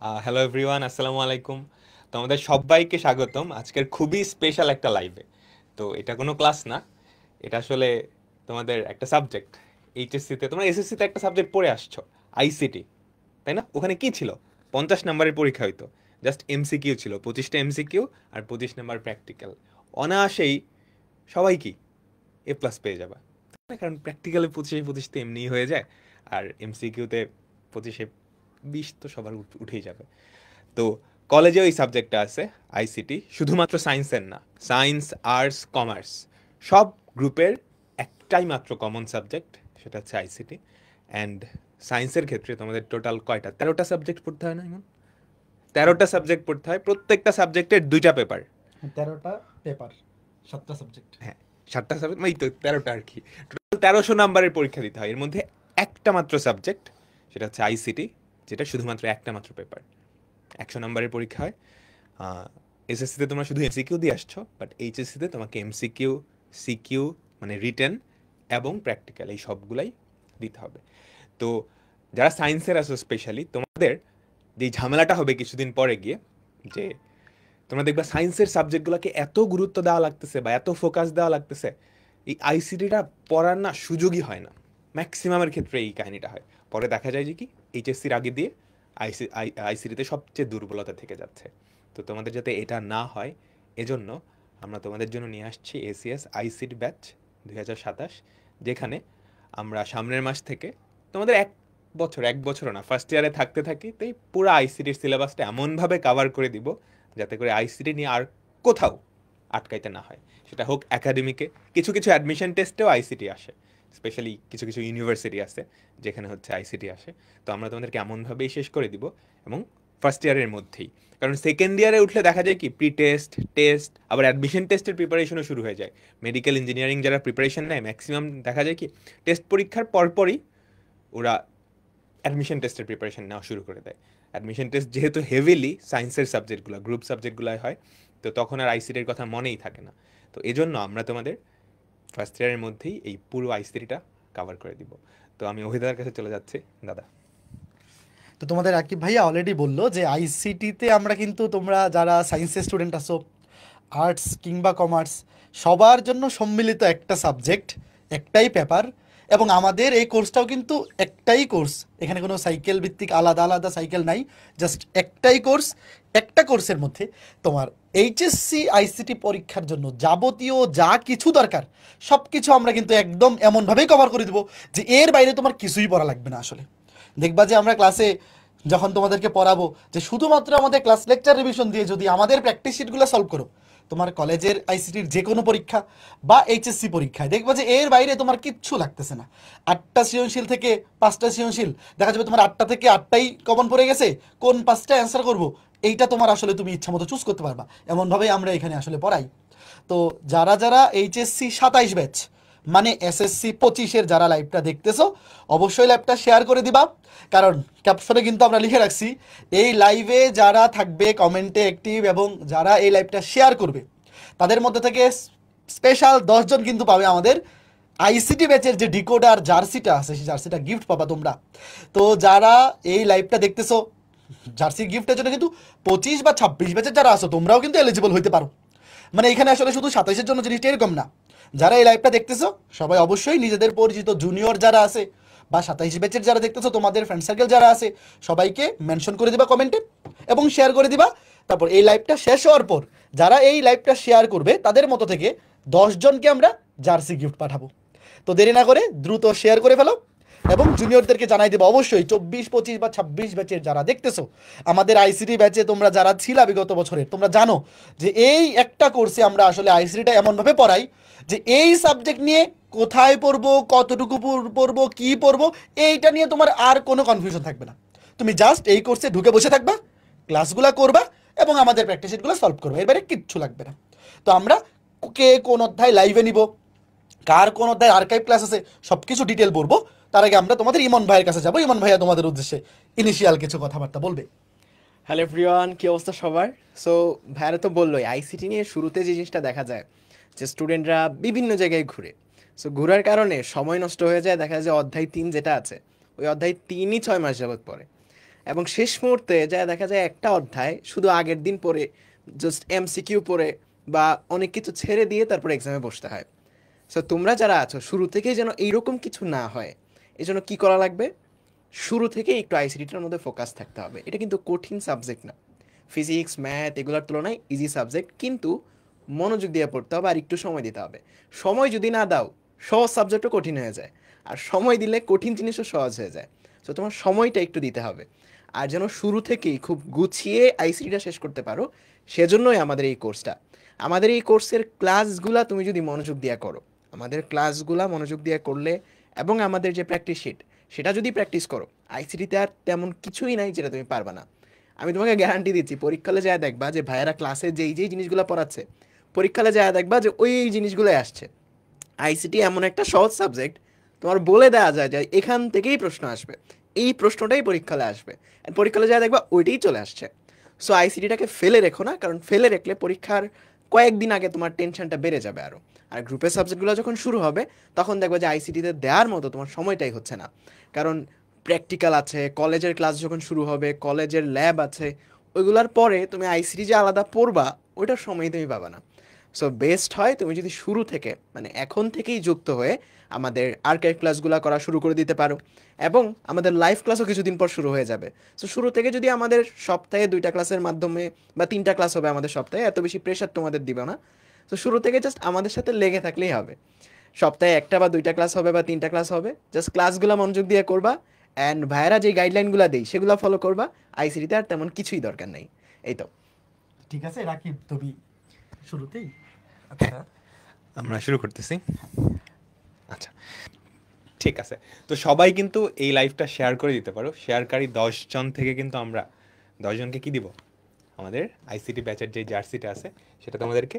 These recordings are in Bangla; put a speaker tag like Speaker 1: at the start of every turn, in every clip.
Speaker 1: হ্যালো এভরিওয়ান, আসসালামু আলাইকুম। তোমাদের সবাইকে স্বাগতম আজকের খুবই স্পেশাল একটা লাইভে। তো এটা কোনো ক্লাস না, এটা আসলে তোমাদের একটা সাবজেক্ট। এইচএসসিতে তোমরা এসএসসিতে একটা সাবজেক্ট পড়ে আসছো, আইসিটি, তাই না? ওখানে কি ছিল? 50 নম্বরের পরীক্ষা হইতো, জাস্ট এমসিকিউ ছিল, 25টা এমসিকিউ আর 25 নম্বর প্র্যাকটিক্যাল। অনায়াসেই সবাই কি এ প্লাস পেয়ে যাবে, তাই না? কারণ প্র্যাকটিক্যালে 25-25 তো এমনিই হয়ে যায়, আর এমসিকিউতে 25-20 তো সবার উঠেই যাবে। তো কলেজেও এই সাবজেক্টটা আছে, আইসিটি। শুধুমাত্র সায়েন্সের না, সায়েন্স, আর্টস, কমার্স সব গ্রুপের একটাই মাত্র কমন সাবজেক্ট, সেটা হচ্ছে আইসিটি। অ্যান্ড সায়েন্সের ক্ষেত্রে তোমাদের টোটাল কয়টা, 13টা সাবজেক্ট পড়তে হয় না এমন? 13টা সাবজেক্ট পড়তে হয়, প্রত্যেকটা সাবজেক্টের 2টা পেপার।
Speaker 2: 13টা পেপার, 7টা সাবজেক্ট।
Speaker 1: হ্যাঁ, 7টা সাবজেক্ট, মানে তো 13টা আর কি। টোটাল 1300 নম্বরের পরীক্ষা দিতে হয়, এর মধ্যে একটা মাত্র সাবজেক্ট, সেটা হচ্ছে আইসিটি, যেটা শুধুমাত্র একটা মাত্র পেপার। 100 নম্বরের পরীক্ষা হয়। এসএসসিতে তোমরা শুধু এমসিকিউ দিয়ে আসছো, বাট এইচএসসিতে তোমাকে এমসিকিউ, সিকিউ মানে রিটেন এবং প্র্যাকটিক্যাল এই সবগুলাই দিতে হবে। তো যারা সায়েন্সের আছো স্পেশালি, তোমাদের যে ঝামেলাটা হবে কিছুদিন পরে গিয়ে, যে তোমরা দেখবা সায়েন্সের সাবজেক্টগুলোকে এত গুরুত্ব দেওয়া লাগতেছে বা এত ফোকাস দেওয়া লাগতেছে, এই আইসিটিটা পড়ার না সুযোগই হয় না। ম্যাক্সিমামের ক্ষেত্রে এই কাহিনীটা হয়। পরে দেখা যায় যে কি এইচএসসির আগে দিয়ে আইসিটিতে সবচেয়ে দুর্বলতা থেকে যাচ্ছে। তো তোমাদের যাতে এটা না হয়, এজন্য আমরা তোমাদের জন্য নিয়ে আসছি এসিএস আইসিটি ব্যাচ 2027, যেখানে আমরা সামনের মাস থেকে তোমাদের এক বছরও না, ফার্স্ট ইয়ারে থাকতে থাকতেই পুরো আইসিটির সিলেবাসটা এমনভাবে কাভার করে দিব যাতে করে আইসিটি নিয়ে আর কোথাও আটকাইতে না হয়। সেটা হোক একাডেমিকে, কিছু কিছু অ্যাডমিশন টেস্টেও আইসিটি আসে, স্পেশালি কিছু কিছু ইউনিভার্সিটি আছে যেখানে হচ্ছে আইসিটি আসে। তো আমরা তোমাদেরকে এমনভাবেই শেষ করে দিব, এবং ফার্স্ট ইয়ারের মধ্যেই। কারণ সেকেন্ড ইয়ারে উঠলে দেখা যায় কি প্রি টেস্ট, টেস্ট, আবার অ্যাডমিশন টেস্টের প্রিপারেশনও শুরু হয়ে যায়। মেডিকেল ইঞ্জিনিয়ারিং যারা প্রিপারেশন নেয়, ম্যাক্সিমাম দেখা যায় কি টেস্ট পরীক্ষার পরপরই ওরা অ্যাডমিশন টেস্টের প্রিপারেশন নেওয়া শুরু করে দেয়। অ্যাডমিশন টেস্ট যেহেতু হেভিলি সায়েন্সের সাবজেক্টগুলো, গ্রুপ সাবজেক্টগুলোয় হয়, তো তখন আর আইসিটির কথা মনেই থাকে না। তো এজন্য আমরা তোমাদের ফার্স্ট ইয়ারের মধ্যেই এই পুরো আইসিটিটা কাভার করে দিব। তো আমি অভিদার কাছে চলে যাচ্ছি, দাদা।
Speaker 2: তো তোমাদের আকিব ভাইয়া অলরেডি বললো যে আইসিটিতে আমরা কিন্তু তোমরা যারা সায়েন্সের স্টুডেন্ট আছো, আর্টস কিংবা কমার্স, সবার জন্য সম্মিলিত একটা সাবজেক্ট, একটাই পেপার। এবং আমাদের এই কোর্সটাও কিন্তু একটাই কোর্স, এখানে কোনো সাইকেল ভিত্তিক আলাদা আলাদা সাইকেল নাই, জাস্ট একটাই কোর্স। একটা কোর্সের মধ্যে তোমার এইচএসসি আইসিটি পরীক্ষার জন্য যাবতীয় যা কিছু দরকার সব কিছু আমরা কিন্তু একদম এমনভাবেই কভার করে দেবো যে এর বাইরে তোমার কিছুই পড়া লাগবে না। আসলে দেখবা যে আমরা ক্লাসে যখন তোমাদেরকে পড়াবো, যে শুধুমাত্র আমাদের ক্লাস লেকচার রিভিশন দিয়ে যদি আমাদের প্র্যাকটিস শিটগুলো সলভ করো, তোমার কলেজের আইসিটির যে কোনো পরীক্ষা বা এইচএসসি পরীক্ষায় দেখবা যে এর বাইরে তোমার কিচ্ছু লাগতেছে না। 8টা সৃজনশীল থেকে 5টা সৃজনশীল, দেখা যাবে তোমার 8টা থেকে 8টাই কমন পড়ে গেছে, কোন 5টা অ্যান্সার করবো এইটা তোমার আসলে তুমি ইচ্ছা মতো চুজ করতে পারবা। এমনভাবেই আমরা এখানে আসলে পড়াই। তো যারা যারা এইচএসসি 27 ব্যাচ মানে এসএসসি 25-এর যারা লাইভটা দেখতেছো, অবশ্যই লাইভটা শেয়ার করে দিবা। কারণ ক্যাপশনে কিন্তু আমরা লিখে রাখছি এই লাইভে যারা থাকবে কমেন্টে অ্যাক্টিভ এবং যারা এই লাইভটা শেয়ার করবে, তাদের মধ্যে থেকে স্পেশাল 10 জন কিন্তু পাবে আমাদের আইসিটি ব্যাচের যে ডিকোডার জার্সিটা আছে, সেই জার্সিটা গিফট পাবা তোমরা। তো যারা এই লাইভটা দেখতেছো, জার্সি গিফটের জন্য কিন্তু 25 বা 26 ব্যাচের যারা আছো তোমরাও কিন্তু এলিজিবল হইতে পারো। মানে এখানে আসলে শুধু 27-এর জন্য জিনিসটা এরকম না। যারা এই লাইভটা দেখতেছো সবাই অবশ্যই নিজেদের পরিচিত জুনিয়র যারা আছে বা 27 ব্যাচের যারা দেখতেছো, তোমাদের ফ্রেন্ড সার্কেল যারা আছে, সবাইকে মেনশন করে দিবা কমেন্টে এবং শেয়ার করে দিবা। তারপর এই লাইভটা শেষ হওয়ার পর যারা এই লাইভটা শেয়ার করবে তাদের মতো থেকে 10 জনকে আমরা জার্সি গিফট পাঠাবো। তো দেরি না করে দ্রুত শেয়ার করে ফেলো এবং জুনিয়রদেরকে জানাই দেবো অবশ্যই। 24, 25 বা 26 ব্যাচের যারা দেখতেছো, আমাদের আইসিটি ব্যাচে তোমরা যারা ছিলা বিগত বছরের, তোমরা জানো যে এই একটা কোর্সে আমরা আসলে আইসিটিটা এমনভাবে পড়াই যে এই সাবজেক্ট নিয়ে কোথায় পড়বো, কতটুকু পড়বো, কি পড়বো, এইটা নিয়ে তোমার আর কোনো কনফিউশন থাকবে না। তুমি জাস্ট এই কোর্সে ঢুকে বসে থাকবা, ক্লাসগুলো করবা এবং আমাদের প্র্যাকটিস শিটগুলো সলভ করবা, এর বাইরে কিচ্ছু লাগবে না। তো আমরা কে কোন অধ্যায় লাইভে নিব, কার কোন অধ্যায় আর্কাইভ ক্লাস আছে, সব কিছু ডিটেল বলবো। তার আগে আমরা তোমাদের ইমন ভাইয়ের কাছে যাবো। ইমন ভাইয়া তোমাদের উদ্দেশ্যে ইনিশিয়াল কিছু কথাবার্তা বলবে।
Speaker 3: হ্যালো এভরিওয়ান, কি অবস্থা সবার? সো ভাইয়ারা তো বললোই আইসিটি নিয়ে শুরুতে যে জিনিসটা দেখা যায় যে স্টুডেন্টরা বিভিন্ন জায়গায় ঘুরে। সো ঘোরার কারণে সময় নষ্ট হয়ে যায়, দেখা যায় যে অধ্যায় 3 যেটা আছে ওই অধ্যায় 3ই 6 মাস যাবত পড়ে। এবং শেষ মুহূর্তে যা দেখা যায় একটা অধ্যায় শুধু আগের দিন পড়ে জাস্ট এমসিকিউ পড়ে বা অনেক কিছু ছেড়ে দিয়ে তারপর এক্সামে বসতে হয়। সো তোমরা যারা আছো শুরু থেকেই যেন এইরকম কিছু না হয়, এই জন্য কী করা লাগবে, শুরু থেকে একটু আইসিটিটার মধ্যে ফোকাস থাকতে হবে। এটা কিন্তু কঠিন সাবজেক্ট না, ফিজিক্স ম্যাথ এগুলোর তুলনায় ইজি সাবজেক্ট, কিন্তু মনোযোগ দিয়ে পড়তে হবে আর একটু সময় দিতে হবে। সময় যদি না দাও সহজ সাবজেক্টও কঠিন হয়ে যায়, আর সময় দিলে কঠিন জিনিসও সহজ হয়ে যায়। সো তোমার সময়টা একটু দিতে হবে, আর যেন শুরু থেকেই খুব গুছিয়ে আইসিটিটা শেষ করতে পারো, সেজন্যই আমাদের এই কোর্সটা। আমাদের এই কোর্সের ক্লাসগুলা তুমি যদি মনোযোগ দিয়ে করো, আমাদের ক্লাসগুলা মনোযোগ দিয়ে করলে এবং আমাদের যে প্র্যাকটিস শিট সেটা যদি প্র্যাকটিস করো, আইসিটিতে আর তেমন কিছুই নাই যেটা তুমি পারবা না। আমি তোমাকে গ্যারান্টি দিচ্ছি, পরীক্ষালে যায় দেখবা যে ভাইয়েরা ক্লাসে যেই জিনিসগুলো পড়াচ্ছে, পরীক্ষালে যায় দেখবা যে ওই জিনিসগুলোই আসছে। আইসিটি এমন একটা সহজ সাবজেক্ট, তোমার বলে দেওয়া যায় যে এখান থেকেই প্রশ্ন আসবে, এই প্রশ্নটাই পরীক্ষালে আসবে, আর পরীক্ষালে যায় দেখবা ওইটাই চলে আসছে। সো আইসিটিটাকে ফেলে রেখো না, কারণ ফেলে রাখলে পরীক্ষার কয়েকদিন আগে তোমার টেনশনটা বেড়ে যাবে আরও। আর গ্রুপের সাবজেক্টগুলো যখন শুরু হবে তখন দেখবে যে আইসিটিতে দেওয়ার মতো তোমার সময়টাই হচ্ছে না, কারণ প্র্যাকটিক্যাল আছে, কলেজের ক্লাস যখন শুরু হবে, কলেজের ল্যাব আছে, ওইগুলোর পরে তুমি আইসিটি যে আলাদা পড়বা ওইটার সময় তুমি পাবা না। সো বেস্ট হয় তুমি যদি শুরু থেকে মানে এখন থেকেই যুক্ত হয়ে আমাদের আর্কাইভ ক্লাসগুলো করা শুরু করে দিতে পারো, এবং আমাদের লাইভ ক্লাসও কিছুদিন পর শুরু হয়ে যাবে। সো শুরু থেকে যদি আমাদের সপ্তাহে 2টা ক্লাসের মাধ্যমে বা 3টা ক্লাস হবে আমাদের সপ্তাহে, এত বেশি প্রেশার তোমাদের দিবে না। তো শুরু থেকে জাস্ট আমাদের সাথে লেগে থাকলেই হবে। সপ্তাহে 1টা বা 2টা ক্লাস হবে বা 3টা ক্লাস হবে, জাস্ট ক্লাসগুলো মনোযোগ দিয়ে করবা, অ্যান্ড ভাইয়েরা যে গাইডলাইনগুলো দেই সেগুলো ফলো করবা। আইসিটিতে আর তেমন কিছুই দরকার নেই। এই তো।
Speaker 2: ঠিক আছে রাকিব, তুমি শুরুতেই। আচ্ছা
Speaker 1: আমরা শুরু করতেছি। আচ্ছা ঠিক আছে, তো সবাই কিন্তু এই লাইভটা শেয়ার করে দিতে পারো। শেয়ারকারী 10 জন থেকে কিন্তু আমরা 10 জনকে কি দিব, আমাদের আইসিটি ব্যাচের যে জার্সিটা আছে সেটা তোমাদেরকে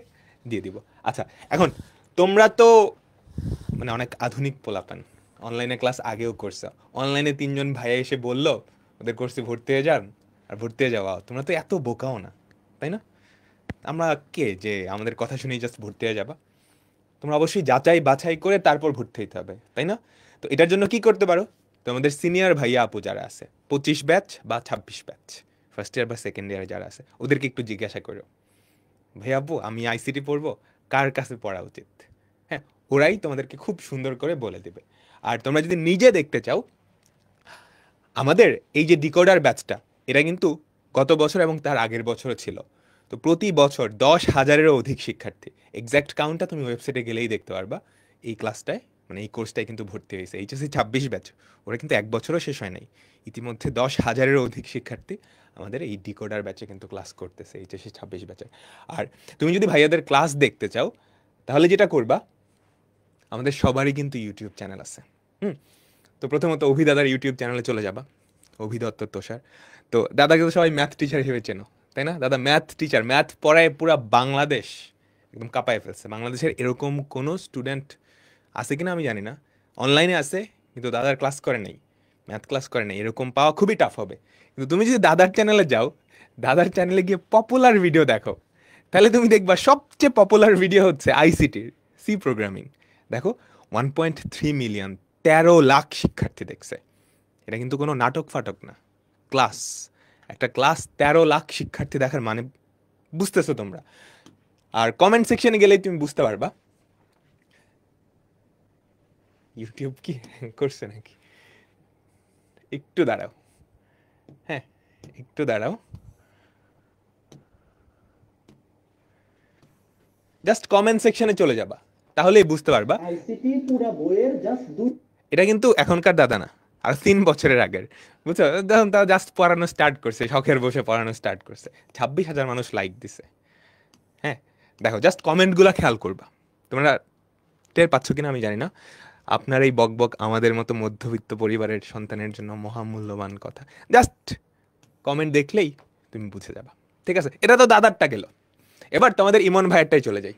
Speaker 1: দিয়ে দিব। আচ্ছা এখন তোমরা তো মানে অনেক আধুনিক পোলাপান, অনলাইনে ক্লাস আগেও করছো, অনলাইনে 3 জন ভাইয়া এসে বললো ওদের কোর্সে ভর্তি হয়ে যান, আর ভর্তি হয়ে যাওয়া, তোমরা তো এত বোকাও না, তাই না? আমরা কে যে আমাদের কথা শুনেই জাস্ট ভর্তি হয়ে যাবা? তোমরা অবশ্যই যাচাই বাছাই করে তারপর ভর্তি হইতে হবে, তাই না? তো এটার জন্য কি করতে পারো, তোমাদের সিনিয়র ভাইয়া আপু যারা আছে 25 ব্যাচ বা 26 ব্যাচ, ফার্স্ট ইয়ার বা সেকেন্ড ইয়ার যারা আছে, ওদেরকে একটু জিজ্ঞাসা করো, ভাইয়া আপু আমি আইসিটি পড়বো, কার কাছে পড়া উচিত? হ্যাঁ, ওরাই তোমাদেরকে খুব সুন্দর করে বলে দেবে। আর তোমরা যদি নিজে দেখতে চাও, আমাদের এই যে ডিকোডার ব্যাচটা, এটা কিন্তু গত বছর এবং তার আগের বছরও ছিল। তো প্রতি বছর 10,000-এরও অধিক শিক্ষার্থী, এক্স্যাক্ট কাউন্টটা তুমি ওয়েবসাইটে গেলেই দেখতে পারবা, এই ক্লাসটায় মানে এই কোর্সটায় কিন্তু ভর্তি হয়েছে। এইচএসসি 26 ব্যাচ, ওরা কিন্তু এক বছরও শেষ হয় নাই, ইতিমধ্যে 10,000-এরও অধিক শিক্ষার্থী আমাদের এই ডিকোডার ব্যাচে কিন্তু ক্লাস করতেছে, এইচএসসি 26 ব্যাচে। আর তুমি যদি ভাইয়াদের ক্লাস দেখতে চাও, তাহলে যেটা করবা, আমাদের সবারই কিন্তু ইউটিউব চ্যানেল আছে। তো প্রথমত অভি দাদার ইউটিউব চ্যানেলে চলে যাবা, অভি দত্ত তোষার। তো দাদাকে তো সবাই ম্যাথ টিচার হিসেবে চেনো, তাই না? দাদা ম্যাথ টিচার, ম্যাথ পড়ায় পুরা বাংলাদেশ একদম কাঁপায় ফেলছে। বাংলাদেশের এরকম কোনো স্টুডেন্ট আছে কিনা আমি জানি না, অনলাইনে আছে কিন্তু দাদার ক্লাস করে নেই, ম্যাথ ক্লাস করে নেই, এরকম পাওয়া খুবই টাফ হবে। কিন্তু তুমি যদি দাদার চ্যানেলে যাও, দাদার চ্যানেলে গিয়ে পপুলার ভিডিও দেখো, তাহলে তুমি দেখবা সবচেয়ে পপুলার ভিডিও হচ্ছে আইসিটির সি প্রোগ্রামিং। দেখো 1.3 মিলিয়ন, 13 লাখ শিক্ষার্থী দেখছে। এটা কিন্তু কোনো নাটক ফাটক না, ক্লাস, একটা ক্লাস 13 লাখ শিক্ষার্থী দেখার মানে বুঝতেছো তোমরা? আর কমেন্ট সেকশনে গেলেই তুমি বুঝতে পারবা। ইউটিউব কি করছে নাকি? একটু দাঁড়াও, হ্যাঁ একটু দাঁড়াও, জাস্ট কমেন্ট সেকশনে চলে যাবা, তাহলেই বুঝতে পারবা। এটা কিন্তু এখনকার দাদা না, আর 3 বছরের আগের, বুঝছো? দেখুন তারা জাস্ট পড়ানো স্টার্ট করছে, শখের বসে পড়ানো স্টার্ট করছে, 26,000 মানুষ লাইক দিছে। হ্যাঁ দেখো, জাস্ট কমেন্টগুলো খেয়াল করবা। তোমরা টের পাচ্ছ কিনা আমি জানি না, আপনার এই বকবক আমাদের মতো মধ্যবিত্ত পরিবারের সন্তানের জন্য মহামূল্যবান কথা। জাস্ট কমেন্ট দেখলেই তুমি বুঝে যাবা, ঠিক আছে? এটা তো দাদারটা গেল, এবার তোমাদের ইমন ভাইয়েরটাই চলে যাই।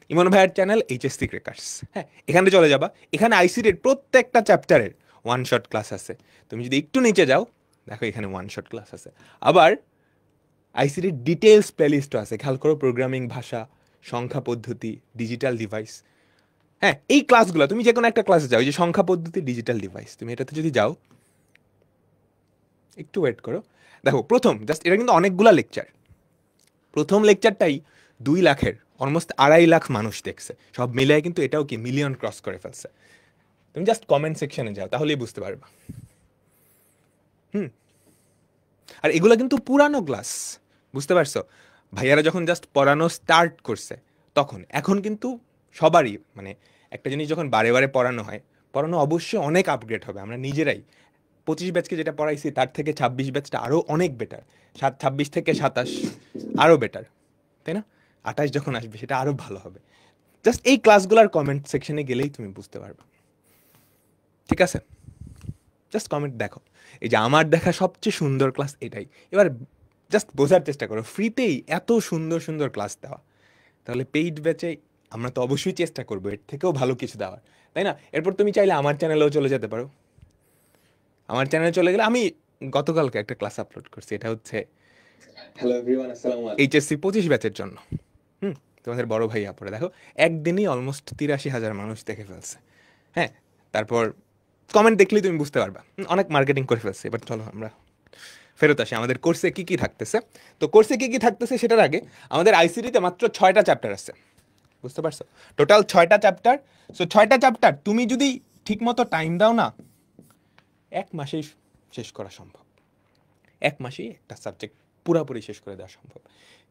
Speaker 1: ইমন ভাইয়ের চ্যানেল এইচএসসি ক্র্যাকার্স, হ্যাঁ এখানে চলে যাবা। এখানে আইসিটির প্রত্যেকটা চ্যাপ্টারের ওয়ান শট ক্লাস আছে। তুমি যদি একটু নিচে যাও, দেখো এখানে ওয়ান শট ক্লাস আছে। আবার আইসিটির ডিটেলস প্লেলিস্টও আছে, খেয়াল করো, প্রোগ্রামিং ভাষা, সংখ্যা পদ্ধতি, ডিজিটাল ডিভাইস। হ্যাঁ এই ক্লাসগুলো তুমি যে কোনো একটা ক্লাসে যাও, এই যে সংখ্যা পদ্ধতি, ডিজিটাল ডিভাইস, তুমি এটাতে যদি যাও, একটু ওয়েট করো। দেখো প্রথম জাস্ট এটা কিন্তু অনেকগুলা লেকচার, প্রথম লেকচারটাই 2 লাখের অলমোস্ট 2.5 লাখ মানুষ দেখছে, সব মিলিয়ে কিন্তু এটাও কি মিলিয়ন ক্রস করে ফেলছে। তুমি জাস্ট কমেন্ট সেকশনে যাও, তাহলেই বুঝতে পারবা। আর এগুলো কিন্তু পুরানো ক্লাস, বুঝতে পারছো? ভাইয়ারা যখন জাস্ট পড়ানো স্টার্ট করছে তখন, এখন কিন্তু সবারই মানে একটা জিনিস যখন বারে বারে পড়ানো হয়, পড়ানো অবশ্যই অনেক আপগ্রেড হবে। আমরা নিজেরাই 25 ব্যাচকে যেটা পড়াইছি তার থেকে 26 ব্যাচটা আরও অনেক বেটার, 26 থেকে 27 আরও বেটার, তাই না? 28 যখন আসবে সেটা আরও ভালো হবে। জাস্ট এই ক্লাসগুলোর কমেন্ট সেকশনে গেলেই তুমি বুঝতে পারবে, ঠিক আছে? জাস্ট কমেন্ট দেখো, এই যে আমার দেখা সবচেয়ে সুন্দর ক্লাস এটাই। এবার জাস্ট বোঝার চেষ্টা করো, ফ্রিতেই এত সুন্দর সুন্দর ক্লাস দেওয়া, তাহলে পেইড ব্যাচে আমরা তো অবশ্যই চেষ্টা করবো এর থেকেও ভালো কিছু দেওয়ার, তাই না? এরপর তুমি চাইলে আমার চ্যানেলেও চলে যেতে পারো। আমার চ্যানেলে চলে গেলে আমি গতকালকে একটা ক্লাস আপলোড করছি, এটা হচ্ছে হ্যালো এভরিওয়ান, আসসালামু আলাইকুম, এইচএসসি 25 ব্যাচের জন্য। তোমাদের বড় ভাই আপরে দেখো একদিনই অলমোস্ট 83,000 মানুষ দেখে ফেলছে। হ্যাঁ, তারপর কমেন্ট দেখলেই তুমি বুঝতে পারবা অনেক মার্কেটিং করে ফেলছে। এবার চলো আমরা ফেরত আসি আমাদের কোর্সে কি কি থাকতেছে। তো কোর্সে কি কি থাকতেছে সেটার আগে আমাদের আইসিটিতে মাত্র 6টা চ্যাপ্টার আছে, বুঝতে পারছো? টোটাল 6টা চ্যাপ্টার। সো 6টা চ্যাপ্টার তুমি যদি ঠিকমতো টাইম দাও না, 1 মাসেই শেষ করা সম্ভব। 1 মাসেই একটা সাবজেক্ট পুরোপুরি শেষ করে দেওয়া সম্ভব।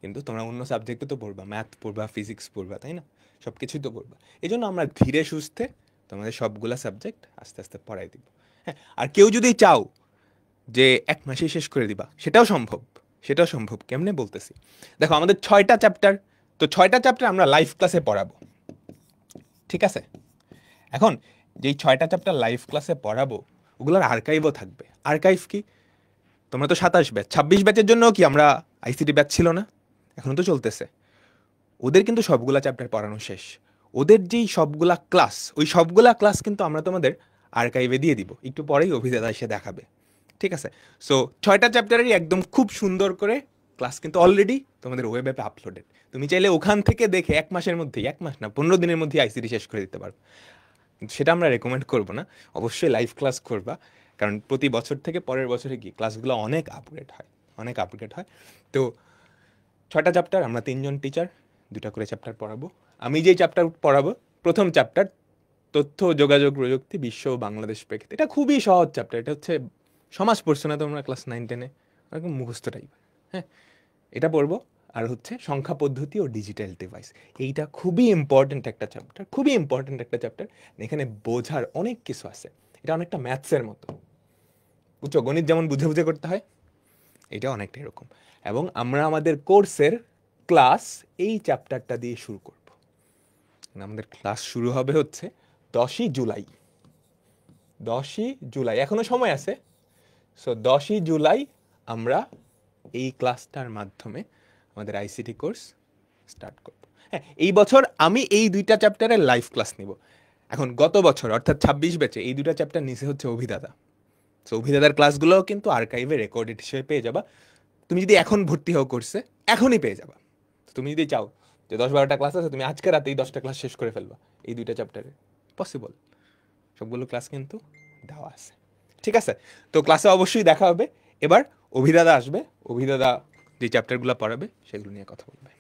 Speaker 1: কিন্তু তোমরা অন্য সাবজেক্টে তো পড়বা, ম্যাথ পড়বা, ফিজিক্স পড়বা, তাই না? সব কিছুই তো পড়বা। এই জন্য আমরা ধীরে সুস্থে তোমাদের সবগুলা সাবজেক্ট আস্তে আস্তে পড়াই দিব। হ্যাঁ, আর কেউ যদি চাও যে 1 মাসেই শেষ করে দিবা, সেটাও সম্ভব, সেটাও সম্ভব। কেমনে বলতেছি, দেখো আমাদের 6টা চ্যাপ্টার, তো 6টা চ্যাপ্টার আমরা লাইভ ক্লাসে পড়াবো, ঠিক আছে? এখন যেই 6টা চ্যাপ্টার লাইভ ক্লাসে পড়াবো ওগুলোর আর্কাইভও থাকবে। আর্কাইভ কি, তোমরা তো 27 ব্যাচ, 26 ব্যাচের জন্য কি আমরা আইসিটি ব্যাচ ছিল না, এখন তো চলতেছে। ওদের কিন্তু সবগুলা চ্যাপ্টার পড়ানো শেষ, ওদের যেই সবগুলা ক্লাস, ওই সবগুলা ক্লাস কিন্তু আমরা তোমাদের আর্কাইভে দিয়ে দিব, একটু পরেই অভিদাদা এসে দেখাবে, ঠিক আছে? সো 6টা চ্যাপ্টারেরই একদম খুব সুন্দর করে ক্লাস কিন্তু অলরেডি তোমাদের ওয়েব অ্যাপে আপলোডেড। তুমি চাইলে ওখান থেকে দেখে 1 মাসের মধ্যেই, 1 মাস না 15 দিনের মধ্যে আইসিটি শেষ করে দিতে পারো। কিন্তু সেটা আমরা রেকমেন্ড করবো না, অবশ্যই লাইভ ক্লাস করবা, কারণ প্রতি বছর থেকে পরের বছরে কি ক্লাসগুলো অনেক আপগ্রেড হয়, অনেক আপগ্রেড হয়। তো 6টা চ্যাপ্টার, আমরা 3জন টিচার 2টা করে চ্যাপ্টার পড়াবো। আমি যেই চ্যাপ্টার পড়াবো, প্রথম চ্যাপ্টার তথ্য ও যোগাযোগ প্রযুক্তি বিশ্ব ও বাংলাদেশ প্রেক্ষিতে। এটা খুবই সহজ চ্যাপ্টার, এটা হচ্ছে সমাজ পড়ছো না তোমরা ক্লাস 9-10-এ, এরকম মুখস্থ টাইপ। হ্যাঁ, এটা পড়বো। আর হচ্ছে সংখ্যা পদ্ধতি ও ডিজিটাল ডিভাইস, এইটা খুবই ইম্পর্টেন্ট একটা চ্যাপ্টার, খুবই ইম্পর্টেন্ট একটা চ্যাপ্টার। এখানে বোঝার অনেক কিছু আছে, এটা অনেকটা ম্যাথসের মতো, বুঝছো? গণিত যেমন বুঝে বুঝে করতে হয়, এটা অনেকটা এরকম। এবং আমরা আমাদের কোর্সের ক্লাস এই চ্যাপ্টারটা দিয়ে শুরু করব। আমাদের ক্লাস শুরু হবে হচ্ছে 10ই জুলাই, 10ই জুলাই, এখনো সময় আছে। সো 10ই জুলাই আমরা এই ক্লাসটার মাধ্যমে আমাদের আইসিটি কোর্স স্টার্ট করব। হ্যাঁ, এই বছর আমি এই 2টা চ্যাপ্টারের লাইভ ক্লাস নিব। এখন গত বছর অর্থাৎ 26 ব্যাচে এই 2টা চ্যাপ্টার নিচে হচ্ছে অভিদাদা। সো অভিদাদার ক্লাসগুলোও কিন্তু আর্কাইভে রেকর্ডেড হিসেবে পেয়ে যাবা। তুমি যদি এখন ভর্তি হও কোর্সে, এখনই পেয়ে যাবা। তুমি যদি চাও যে 10-12টা ক্লাস আছে, তুমি আজকে রাতেই 10টা ক্লাস শেষ করে ফেলবা এই 2টা চ্যাপ্টারে, পসিবল। সবগুলো ক্লাস কিন্তু দেওয়া আছে, ঠিক আছে? তো ক্লাসে অবশ্যই দেখা হবে। এবার অভিদাদা আসবে, অভিদাদা যে চ্যাপ্টারগুলো পড়াবে সেগুলো নিয়ে কথা বলবে।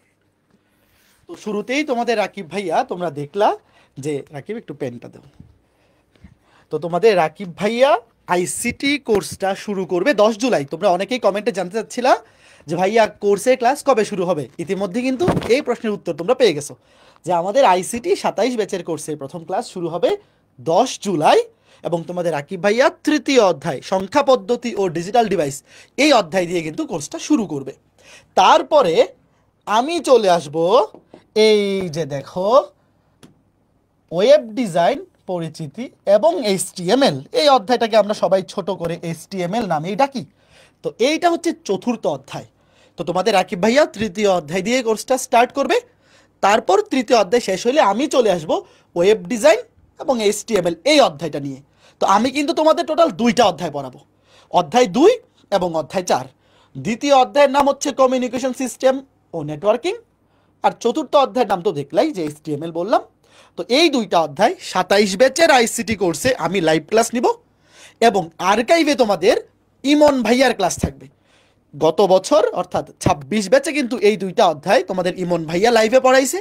Speaker 2: তো শুরুতেই তোমাদের রাকিব ভাইয়া, তোমরা দেখলা যে রাকিব একটু পেনটা দাও। তো তোমাদের রাকিব ভাইয়া আইসিটি কোর্সটা শুরু করবে 10 জুলাই। তোমরা অনেকেই কমেন্টে জানতে চাচ্ছিলা যে ভাইয়া কোর্সের ক্লাস কবে শুরু হবে। ইতিমধ্যে কিন্তু এই প্রশ্নের উত্তর তোমরা পেয়ে গেছো যে আমাদের আইসিটি 27 ব্যাচের কোর্সের প্রথম ক্লাস শুরু হবে 10 জুলাই। এবং তোমাদের রাকিব ভাইয়া 3য় অধ্যায় সংখ্যা পদ্ধতি ও ডিজিটাল ডিভাইস, এই অধ্যায় দিয়ে কিন্তু কোর্সটা শুরু করবে। তারপরে আমি চলে আসব, এই যে দেখো, ওয়েব ডিজাইন পরিচিতি এবং HTML, এই অধ্যায়টাকে আমরা সবাই ছোট করে HTML নামেই ডাকি। তো এইটা হচ্ছে 4র্থ অধ্যায়। তো তোমাদের রাকিব ভাইয়া 3য় অধ্যায় দিয়ে কোর্সটা স্টার্ট করবে। তারপর 3য় অধ্যায় শেষ হলে আমি চলে আসব ওয়েব ডিজাইন এবং HTML এই অধ্যায়টা নিয়ে। তো আমি কিন্তু তোমাদের টোটাল 2টা অধ্যায় পড়াবো, অধ্যায় 2 এবং অধ্যায় 4। দ্বিতীয় অধ্যায়ের নাম হচ্ছে কমিউনিকেশন সিস্টেম ও নেটওয়ার্কিং, আর 4র্থ অধ্যায়ের নাম তো দেখলাই যে HTML বললাম। তো এই 2টা অধ্যায় 27 ব্যাচের আইসিটি কোর্সে আমি লাইভ ক্লাস নিব এবং আর্কাইভে তোমাদের ইমন ভাইয়ার ক্লাস থাকবে। গত বছর অর্থাৎ 26 ব্যাচে কিন্তু এই 2টা অধ্যায় তোমাদের ইমন ভাইয়া লাইভে পড়াইছে।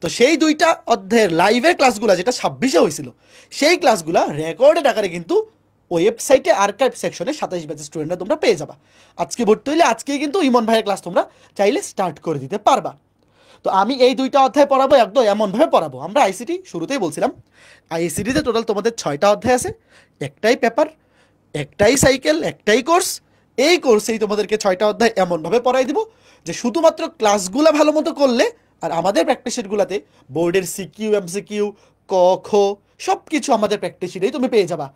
Speaker 2: তো সেই 2টা অধ্যায়ের লাইভের ক্লাসগুলো যেটা 26-এ হয়েছিল, সেই ক্লাসগুলো রেকর্ডেড আকারে কিন্তু ওয়েবসাইটে আর্কাইভ সেকশনে 27 ব্যাচের স্টুডেন্টরা তোমরা পেয়ে যাবা। আজকে ভর্তি হইলে আজকেই কিন্তু ইমন ভাইয়ের ক্লাস তোমরা চাইলে স্টার্ট করে দিতে পারবা। তো আমি এই 2টা অধ্যায় পড়াবো, একদম এমনভাবে পড়াবো। আমরা আইসিটি শুরুতেই বলছিলাম, আইসিটিতে টোটাল তোমাদের 6টা অধ্যায় আছে, একটাই পেপার, একটাই সাইকেল, একটাই কোর্স। এই কোর্সেই তোমাদেরকে 6টা অধ্যায় এমনভাবে পড়াই দিব যে শুধুমাত্র ক্লাসগুলো ভালো মতো করলে, আর আমাদের প্র্যাকটিস শিটগুলোতে বোর্ডের সিকিউ, এমসিকিউ, ক খ সব কিছু আমাদের প্র্যাকটিস শিটেই তুমি পেয়ে যাবা।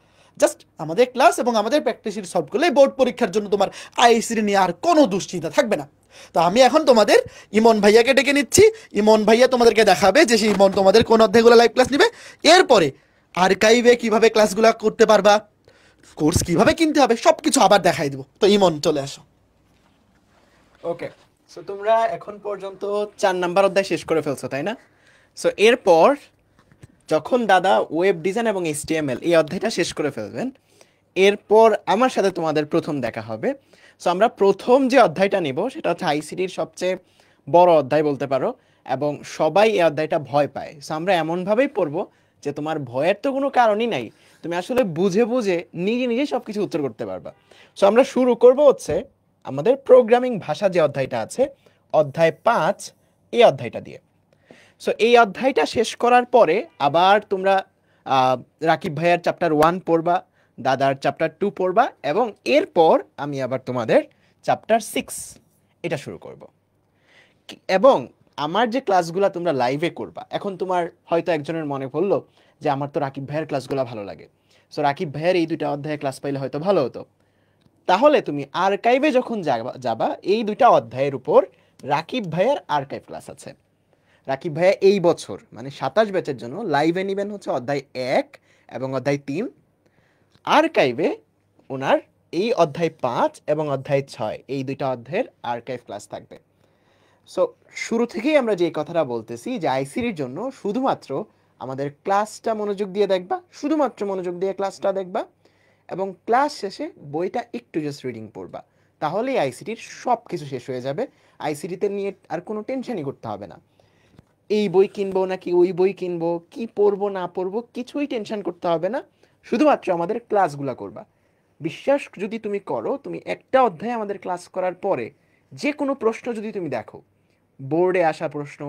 Speaker 2: জাস্ট আমাদের ক্লাস এবং আমাদের প্র্যাকটিস শিট সলভ করলে বোর্ড পরীক্ষার জন্য তোমার আইসিটি নিয়ে আর কোনো দুশ্চিন্তা থাকবে না। তো আমি এখন তোমাদের ইমন ভাইয়াকে ডেকে নিচ্ছি। ইমন ভাইয়া তোমাদেরকে দেখাবে যে সেই ইমন তোমাদের কোন অধ্যায়গুলো লাইভ ক্লাস নেবে, এরপরে আর্কাইভে কিভাবে ক্লাসগুলো করতে পারবা, কোর্স কিভাবে কিনতে হবে, সব কিছু আবার দেখাই দিব। তো ইমন চলে আসো।
Speaker 3: ওকে, সো তোমরা এখন পর্যন্ত 4 নাম্বার অধ্যায় শেষ করে ফেলছো, তাই না? সো এরপর যখন দাদা ওয়েব ডিজাইন এবং HTML এই অধ্যায়টা শেষ করে ফেলবেন, এরপর আমার সাথে তোমাদের প্রথম দেখা হবে। সো আমরা প্রথম যে অধ্যায়টা নিব সেটা হচ্ছে আইসিটির সবচেয়ে বড় অধ্যায় বলতে পারো, এবং সবাই এই অধ্যায়টা ভয় পায়। সো আমরা এমনভাবেই পড়বো যে তোমার ভয়ের তো কোনো কারণই নাই, তুমি আসলে বুঝে বুঝে নিজে নিজে সব কিছু উত্তর করতে পারবা। সো আমরা শুরু করব হচ্ছে আমাদের প্রোগ্রামিং ভাষা যে অধ্যায়টা আছে, অধ্যায় 5, এই অধ্যায়টা দিয়ে। সো এই অধ্যায়টা শেষ করার পরে আবার তোমরা রাকিব ভাইয়ার চ্যাপ্টার 1 পড়বা, দাদার চ্যাপ্টার 2 পড়বা, এবং এরপর আমি আবার তোমাদের চ্যাপ্টার 6 এটা শুরু করব। এবং আমার যে ক্লাসগুলো তোমরা লাইভে করবা, এখন তোমার হয়তো একজনের মনে পড়লো যে আমার তো রাকিব ভাইয়ের ক্লাসগুলো ভালো লাগে, সো রাকিব ভাইয়ের এই 2টা অধ্যায়ে ক্লাস পাইলে হয়তো ভালো হতো। তাহলে তুমি আর্কাইভে যখন যাবা এই 2টা অধ্যায়ের উপর রাকিব ভাইয়ের আর্কাইভ ক্লাস আছে। রাকিব ভাইয়া এই বছর মানে 27 ব্যাচের জন্য লাইভে নেবেন হচ্ছে অধ্যায় 1 এবং অধ্যায় 3, আর্কাইভে ওনার এই অধ্যায় 5 এবং অধ্যায় 6 এই 2টা অধ্যায়ের আর্কাইভ ক্লাস থাকবে। সো শুরু থেকেই আমরা যে কথাটা বলতেছি যে আইসিটির জন্য শুধুমাত্র আমাদের ক্লাসটা মনোযোগ দিয়ে দেখবা, শুধুমাত্র মনোযোগ দিয়ে ক্লাসটা দেখবা, এবং ক্লাস শেষে বইটা একটু জাস্ট রিডিং পড়বা, তাহলেই আইসিটির সব কিছু শেষ হয়ে যাবে। আইসিটিতে নিয়ে আর কোনো টেনশনই করতে হবে না, এই বই কিনবো নাকি ওই বই কিনবো, কি পড়বো না পড়বো কিছুই টেনশন করতে হবে না, শুধুমাত্র আমাদের ক্লাসগুলো করবা। বিশ্বাস যদি তুমি করো, তুমি একটা অধ্যায় আমাদের ক্লাস করার পরে যে কোনো প্রশ্ন যদি তুমি দেখো, বোর্ডে আসা প্রশ্ন,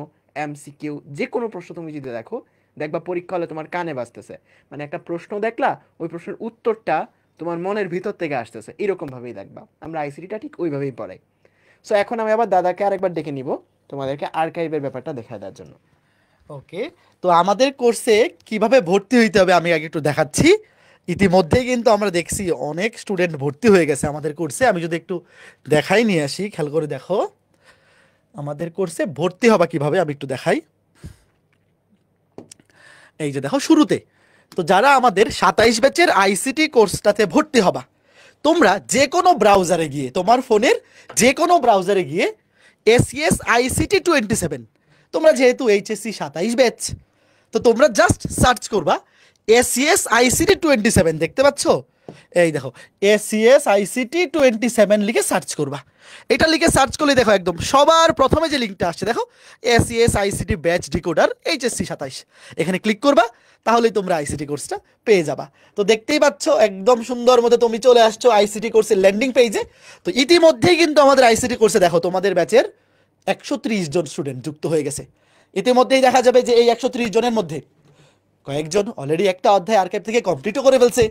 Speaker 3: এমসিকিউ, যে কোনো প্রশ্ন তুমি যদি দেখো, দেখবা পরীক্ষা হলে তোমার কানে বাজতেছে, মানে একটা প্রশ্ন দেখলা ওই প্রশ্নের উত্তরটা তোমার মনের ভিতর থেকে আসতেছে, এরকমভাবেই দেখবা। আমরা আইসিটিটা ঠিক ওইভাবেই পড়াই। সো এখন আমি আবার দাদাকে আরেকবার ডেকে নিব তোমাদেরকে আর্কাইভের ব্যাপারটা দেখা দেওয়ার জন্য।
Speaker 2: ওকে, তো আমাদের কোর্সে কিভাবে ভর্তি হইতে হবে আমি আগে একটু দেখাচ্ছি। ইতিমধ্যেই কিন্তু আমরা দেখছি অনেক স্টুডেন্ট ভর্তি হয়ে গেছে আমাদের কোর্সে। আমি যদি একটু দেখাই নিয়ে আসি, খেয়াল করে দেখো আমাদের কোর্সে ভর্তি হবা কিভাবে, আমি একটু দেখাই। এই যে দেখো শুরুতে, তো যারা আমাদের 27 ব্যাচের আইসিটি কোর্সটাতে ভর্তি হবা, তোমরা যে কোনো ব্রাউজারে গিয়ে, তোমার ফোনের যে কোনো ব্রাউজারে গিয়ে SES ICT 27, তোমরা যেহেতু HSC 27 ব্যাচ, তো তোমরা জাস্ট সার্চ করবা SES ICT 27, দেখতে পাচ্ছ? এই দেখো SES ICT 27 লিখে সার্চ করবা। এটা লিখে সার্চ করলে দেখো একদম সবার প্রথমে যে লিঙ্কটা আসছে দেখো, SES ICT batch decoder HSC 27, এখানে ক্লিক করবা, তাহলেই তোমরা আইসিটি কোর্সটা পেয়ে যাবা। তো দেখতেই পাচ্ছ একদম সুন্দর মতো তুমি চলে আসছো আইসিটি কোর্সের ল্যান্ডিং পেজে। তো ইতিমধ্যেই কিন্তু আমাদের আইসিটি কোর্সে দেখো তোমাদের ব্যাচের 130 জন স্টুডেন্ট যুক্ত হয়ে গেছে। ইতিমধ্যেই দেখা যাবে যে এই 130 জনের মধ্যে কয়েকজন অলরেডি একটা অধ্যায় আর্কাইভ থেকে কমপ্লিটও করে ফেলছে।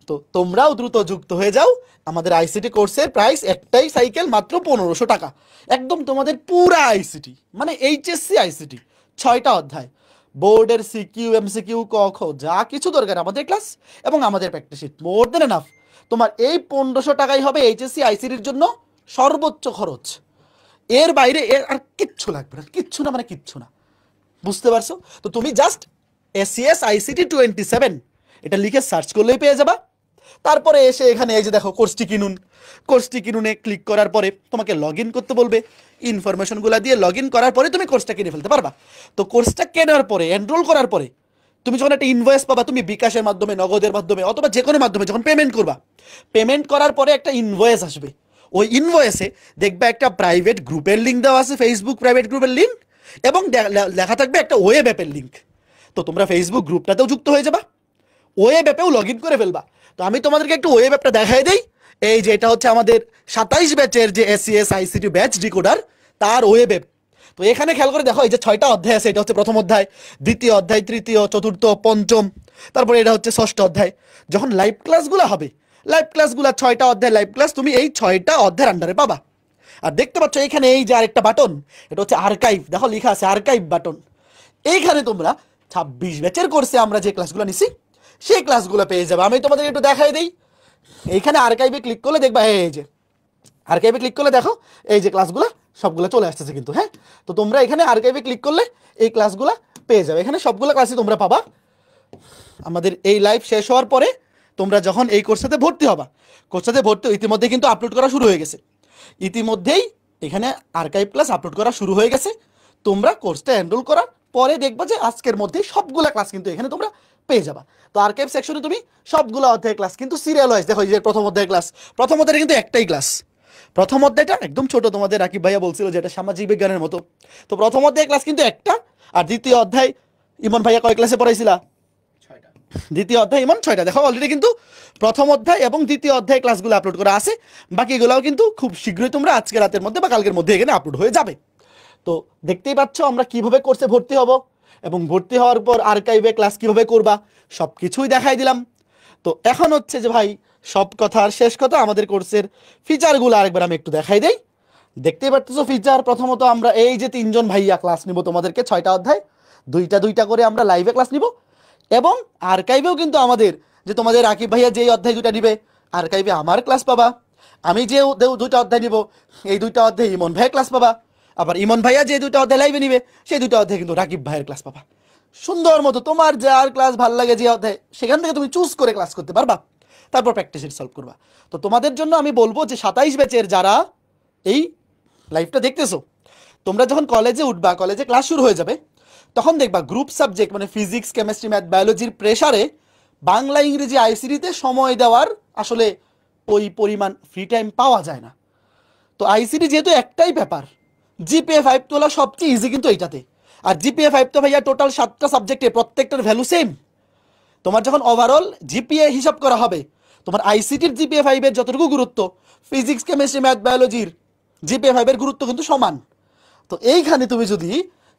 Speaker 2: তো তোমরাও দ্রুত যুক্ত হয়ে যাও। আমাদের আইসিটি কোর্সের প্রাইস একটাই সাইকেল মাত্র 1500 টাকা, একদম তোমাদের পুরা আইসিটি মানে HSC আইসিটি 6টা অধ্যায়, বোর্ডের সিকিউ, এমসিকিউ, ক খ যা কিছু দরকার আমাদের ক্লাস এবং আমাদের প্র্যাকটিস শিট, মোর দেন এনাফ। তোমার এই 1500 টাকাই হবে HSC আইসিটির জন্য সর্বোচ্চ খরচ। এর বাইরে এর আর কিচ্ছু লাগবে না, কিচ্ছু না মানে কিচ্ছু না, বুঝতে পারছো? তো তুমি জাস্ট SES ICT 27 এটা লিখে সার্চ করলেই পেয়ে যাবা। তারপরে এসে এখানে এই যে দেখো কোর্সটি কিনুন, কোর্সটি কিনুনে ক্লিক করার পরে তোমাকে লগ ইন করতে বলবে, ইনফরমেশনগুলো দিয়ে লগ ইন করার পরে তুমি কোর্সটা কিনে ফেলতে পারবা। তো কোর্সটা কেনার পরে, এনরোল করার পরে তুমি যখন একটা ইনভয়েস পাবা, তুমি বিকাশের মাধ্যমে, নগদের মাধ্যমে অথবা যে কোনো মাধ্যমে যখন পেমেন্ট করবা, পেমেন্ট করার পরে একটা ইনভয়েস আসবে। ওই ইনভয়েসে দেখবে একটা প্রাইভেট গ্রুপের লিঙ্ক দেওয়া আছে, ফেসবুক প্রাইভেট গ্রুপের লিঙ্ক, এবং লেখা থাকবে একটা ওয়েব অ্যাপের লিঙ্ক। তো তোমরা ফেসবুক গ্রুপটাতেও যুক্ত হয়ে যাবা, ওয়েব অ্যাপেও লগ ইন করে ফেলবা। তো আমি তোমাদেরকে একটু ওয়েব অ্যাপটা দেখাই দিই। এই যে এটা হচ্ছে আমাদের 27 ব্যাচের যে SCS ICT ব্যাচ ডিকোডার, তার ওয়েব অ্যাপ। তো এখানে খেয়াল করে দেখো, এই যে 6টা অধ্যায় আছে, এটা হচ্ছে প্রথম অধ্যায়, দ্বিতীয় অধ্যায়, তৃতীয়, চতুর্থ, পঞ্চম, তারপরে এটা হচ্ছে ষষ্ঠ অধ্যায়। যখন লাইভ ক্লাসগুলো হবে, লাইভ ক্লাসগুলো 6টা অধ্যায় লাইভ ক্লাস তুমি এই 6টা অধ্যায়ের আন্ডারে পাবা। আর দেখতে পাচ্ছ এখানে এই যে আরেকটা বাটন, এটা হচ্ছে আর্কাইভ, দেখো লেখা আছে আর্কাইভ বাটন। এইখানে তোমরা 26 ব্যাচের কোর্সে আমরা যে ক্লাসগুলো নিছি সেই ক্লাসগুলো পেয়ে যাবে। আমি তোমাদের একটু দেখাই দিই। এইখানে আর্কাইভে ক্লিক করলে দেখবা, এই যে আর্কাইভে ক্লিক করলে দেখো এই যে ক্লাসগুলো সবগুলো চলে আসতেছে কিন্তু। হ্যাঁ, তো তোমরা এখানে আর্কাইভে ক্লিক করলে এই ক্লাসগুলো পেয়ে যাবে। এখানে সবগুলো ক্লাসই তোমরা পাবা। আমাদের এই লাইভ শেষ হওয়ার পরে তোমরা যখন এই কোর্সটাতে ভর্তি হবা, কোর্সটাতে ভর্তি ইতিমধ্যে কিন্তু আপলোড করা শুরু হয়ে গেছে, ইতিমধ্যেই এখানে আর্কাইভ ক্লাস আপলোড করা শুরু হয়ে গেছে। তোমরা কোর্সটা এনরোল করার পরে দেখবা যে আজকের মধ্যেই সবগুলা ক্লাস কিন্তু এখানে তোমরা পেয়ে যাবা। তো আর্কাইভ সেকশনে তুমি সবগুলো অধ্যায় ক্লাস কিন্তু সিরিয়াল ওয়াইজ দেখো। এই যে প্রথম অধ্যায় ক্লাস, প্রথম অধ্যায়ে কিন্তু একটাই ক্লাস। প্রথম অধ্যায়টা একদম ছোট, তোমাদের রাকিব ভাইয়া বলছিল যে এটা সামাজিক বিজ্ঞানের মতো। তো প্রথম অধ্যায় ক্লাস কিন্তু একটা, আর দ্বিতীয় অধ্যায় ইমন ভাইয়া কয় ক্লাসে পড়াইছিলা? দ্বিতীয় অধ্যায় ইমন 6টা। দেখো অলরেডি কিন্তু প্রথম অধ্যায় এবং দ্বিতীয় অধ্যায় ক্লাসগুলো আপলোড করা আছে, বাকিগুলোও কিন্তু খুব শীঘ্রই তোমরা আজকে রাতের মধ্যে বা কালকের মধ্যে এখানে আপলোড হয়ে যাবে। তো দেখতেই পাচ্ছ আমরা কিভাবে কোর্সে ভর্তি হব এবং ভর্তি হওয়ার পর আর্কাইভে ক্লাস কিভাবে করবা সব কিছুই দেখাই দিলাম। তো এখন হচ্ছে যে ভাই সব কথার শেষ কথা, আমাদের কোর্সের ফিচারগুলো আরেকবার আমি একটু দেখাই দেই। দেখতেই পাচ্ছ ফিচার, প্রথমত আমরা এই যে 3জন ভাইয়া ক্লাস নিব তোমাদেরকে 6টা অধ্যায়, দুইটা করে আমরা লাইভে ক্লাস নিব, এবং আর্কাইভেও কিন্তু আমাদের যে তোমাদের রাকিব ভাইয়া যেই অধ্যায় দুটা নিবে আর্কাইভে আমার ক্লাস পাবা, আমি যে দুইটা অধ্যায় নিব এই দুইটা অধ্যায় ইমন ভাইয়ের ক্লাস পাবা, আবার ইমন ভাইয়া যে দুইটা অধ্যায় লাইভে নিবে সেই দুইটা অধ্যায় কিন্তু রাকিব ভাইয়ের ক্লাস পাবা। সুন্দর মতো তোমার যার ক্লাস ভালো লাগে যে অধ্যায় সেখান থেকে তুমি চুজ করে ক্লাস করতে পারবা, তারপর প্র্যাকটিস শিট সলভ করবা। তো তোমাদের জন্য আমি বলবো যে 27 ব্যাচের যারা এই লাইভটা দেখতেছো, তোমরা যখন কলেজে উঠবা, কলেজে ক্লাস শুরু হয়ে যাবে, তখন দেখবা গ্রুপ সাবজেক্ট মানে ফিজিক্স, কেমিস্ট্রি, ম্যাথ, বায়োলজির প্রেসারে বাংলা, ইংরেজি, আইসিটিতে সময় দেওয়ার আসলে ওই পরিমাণ ফ্রি টাইম পাওয়া যায় না। তো আইসিটি যেহেতু একটাই পেপার, জিপিএ 5 তোলা সবচেয়ে ইজি কিন্তু এইটাতে। আর জিপিএ 5 তো ভাইয়া টোটাল 7টা সাবজেক্টে প্রত্যেকটার ভ্যালু সেম। তোমার যখন ওভারঅল জিপিএ হিসাব করা হবে, তোমার আইসিটির জিপিএ 5-এর যতটুকু গুরুত্ব, ফিজিক্স, কেমিস্ট্রি, ম্যাথ, বায়োলজির জিপিএ 5-এর গুরুত্ব কিন্তু সমান। তো এইখানে তুমি যদি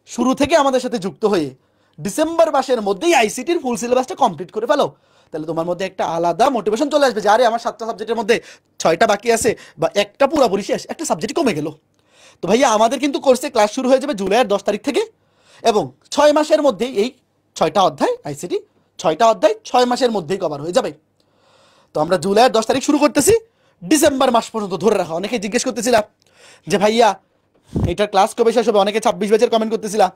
Speaker 2: শুরু থেকে আমাদের সাথে যুক্ত হয়ে ডিসেম্বর মাসের মধ্যেই আইসিটির ফুল সিলেবাসটা কমপ্লিট করে ফেলো, তাহলে তোমার মধ্যে একটা আলাদা মোটিভেশন চলে আসবে যে আরে আমার 7টা সাবজেক্টের মধ্যে 6টা বাকি আছে, বা একটা পুরোপুরি শেষ, একটা সাবজেক্ট কমে গেল। তো ভাইয়া আমাদের কিন্তু কোর্সে ক্লাস শুরু হয়ে যাবে জুলাইয়ের 10 তারিখ থেকে, এবং 6 মাসের মধ্যেই এই 6টা অধ্যায় আইসিটি 6টা অধ্যায় 6 মাসের মধ্যেই কভার হয়ে যাবে। তো আমরা জুলাইয়ের 10 তারিখ শুরু করতেছি, ডিসেম্বর মাস পর্যন্ত ধরে রাখা। অনেকে জিজ্ঞেস করতেছিলাম যে ভাইয়া এটার ক্লাস কবে শেষ হবে, অনেকে 26 ব্যাচের কমেন্ট করতেছিলাম